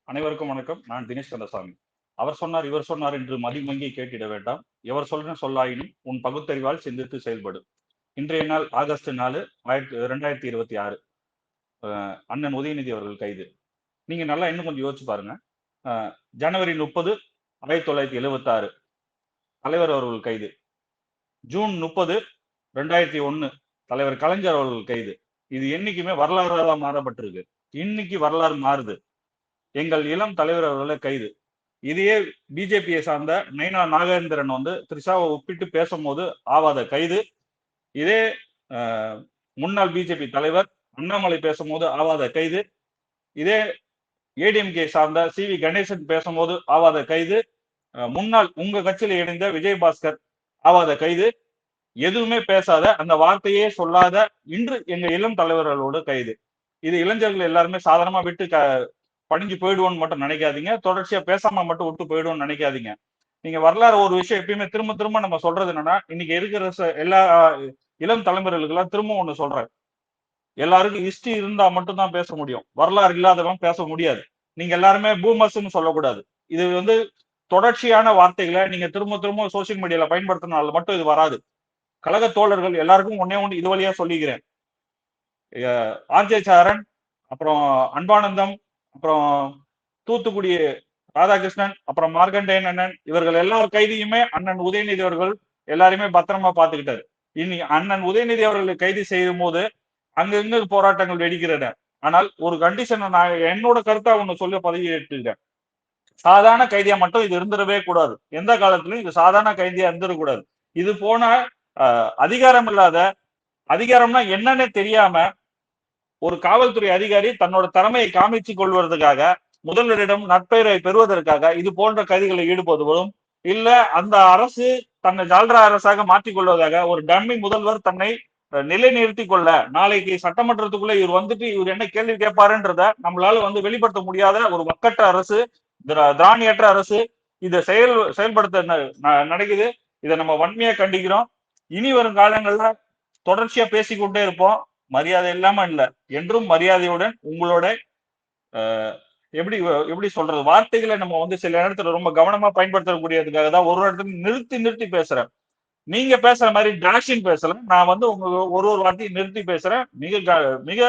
அனைவருக்கும் வணக்கம். நான் தினேஷ் கந்தசாமி. அவர் சொன்னார், இவர் சொன்னார் என்று மதிமங்கி கேட்டிட வேண்டாம். எவர் சொல்ற சொல்லாயினும் உன் பகுத்தறிவால் சிந்தித்து செயல்படு. இன்றைய நாள் ஆகஸ்ட் 4 2026. அண்ணன் உதயநிதி அவர்கள் கைது. நீங்க நல்லா இன்னும் கொஞ்சம் யோசிச்சு பாருங்க. ஜனவரி 30 1976 தலைவர் அவர்கள் கைது. ஜூன் 30 2001 தலைவர் கலைஞர் அவர்கள் கைது. இது என்னைக்குமே வரலாறாக மாறப்பட்டிருக்கு. இன்னைக்கு வரலாறு மாறுது. எங்கள் இளம் தலைவர் அவர்களை கைது. இதையே பிஜேபியை சார்ந்த நைனா நாகேந்திரன் திரிஷாவை ஒப்பிட்டு பேசும்போது ஆவாத கைது. இதே முன்னாள் பிஜேபி தலைவர் அண்ணாமலை பேசும்போது ஆவாத கைது. இதே ஏடிஎம்கே சார்ந்த சி.வி. கணேசன் பேசும்போது ஆவாத கைது. முன்னாள் உங்க கட்சியில் இணைந்த விஜயபாஸ்கர் ஆவாத கைது. எதுவுமே பேசாத, அந்த வார்த்தையே சொல்லாத இன்று எங்க இளம் தலைவர்களோடு கைது. இது இளைஞர்கள் எல்லாருமே சாதாரணமா விட்டு பணிஞ்சு போயிடுவோம்னு மட்டும் நினைக்காதீங்க. தொடர்ச்சியா பேசாம மட்டும் விட்டு போயிடுவோம்னு நினைக்காதீங்க. நீங்க வரலாறு ஒரு விஷயம் எப்பயுமே திரும்ப திரும்ப நம்ம சொல்றது என்னன்னா, இன்னைக்கு இருக்கிற எல்லா இளம் தலைமுறைகளுக்கு எல்லாம் திரும்ப ஒண்ணு சொல்றேன். எல்லாருக்கும் ஹிஸ்டரி இருந்தா மட்டும் தான் பேச முடியும். வரலாறு இல்லாதவன் பேச முடியாது. நீங்க எல்லாருமே பூமர்ஸ்ன்னு சொல்லக்கூடாது. இது தொடர்ச்சியான வார்த்தைகளை நீங்க திரும்ப திரும்ப சோசியல் மீடியால பயன்படுத்தினால மட்டும் இது வராது. கழக தோழர்கள் எல்லாருக்கும் ஒன்னே ஒன்று இது வழியா சொல்லிக்கிறேன். ஆர்ஜே சாரன், அப்புறம் அன்பானந்தம், அப்புறம் தூத்துக்குடி ராதாகிருஷ்ணன், அப்புறம் மார்க்கண்டேயன் அண்ணன், இவர்கள் எல்லார் கைதியுமே அண்ணன் உதயநிதி அவர்கள் எல்லாருமே பத்திரமா பார்த்துக்கிட்டாரு. இனி அண்ணன் உதயநிதி அவர்களை கைது செய்யும் போது அங்கங்க போராட்டங்கள் வெடிக்கிறன. ஆனால் ஒரு கண்டிஷன் நான் என்னோட கருத்தா ஒண்ணு சொல்லி பதிவிட்டுக்கிறேன். சாதாரண கைதியா மட்டும் இது இருந்துடவே கூடாது. எந்த காலத்திலும் இது சாதாரண கைதியா இருந்துடக்கூடாது. இது போன அதிகாரம் இல்லாத, அதிகாரம்னா என்னன்னு தெரியாம ஒரு காவல்துறை அதிகாரி தன்னோட திறமையை காமிச்சுக் கொள்வதற்காக, முதல்வரிடம் நட்பெயரை பெறுவதற்காக இது போன்ற கைதிகளை ஈடுபடுவதும், இல்ல அந்த அரசு தன்னை ஜால்ரா அரசாக மாற்றிக் கொள்வதாக ஒரு டம்மி முதல்வர் தன்னை நிலைநிறுத்திக் கொள்ள, நாளைக்கு சட்டமன்றத்துக்குள்ள இவர் என்ன கேள்வி கேட்பாருன்றத நம்மளால வெளிப்படுத்த முடியாத ஒரு வக்கற்ற அரசு, திராணியற்ற அரசு இதை செயல்படுத்த நடக்குது. இதை நம்ம வன்மையா கண்டிக்கிறோம். இனி வரும் காலங்கள்ல தொடர்ச்சியா பேசிக்கொண்டே இருப்போம். மரியாதை இல்லாம இல்ல, என்றும் மரியாதையுடன் உங்களோட எப்படி எப்படி சொல்றது, வார்த்தைகளை நம்ம சில நேரத்துல ரொம்ப கவனமா பயன்படுத்தக்கூடியதுக்காக தான் ஒரு இடத்துல நிறுத்தி நிறுத்தி பேசுறேன். நீங்க பேசுற மாதிரி டாஷிங் பேசல. நான் உங்க ஒரு வார்த்தையை நிறுத்தி பேசுறேன். மிக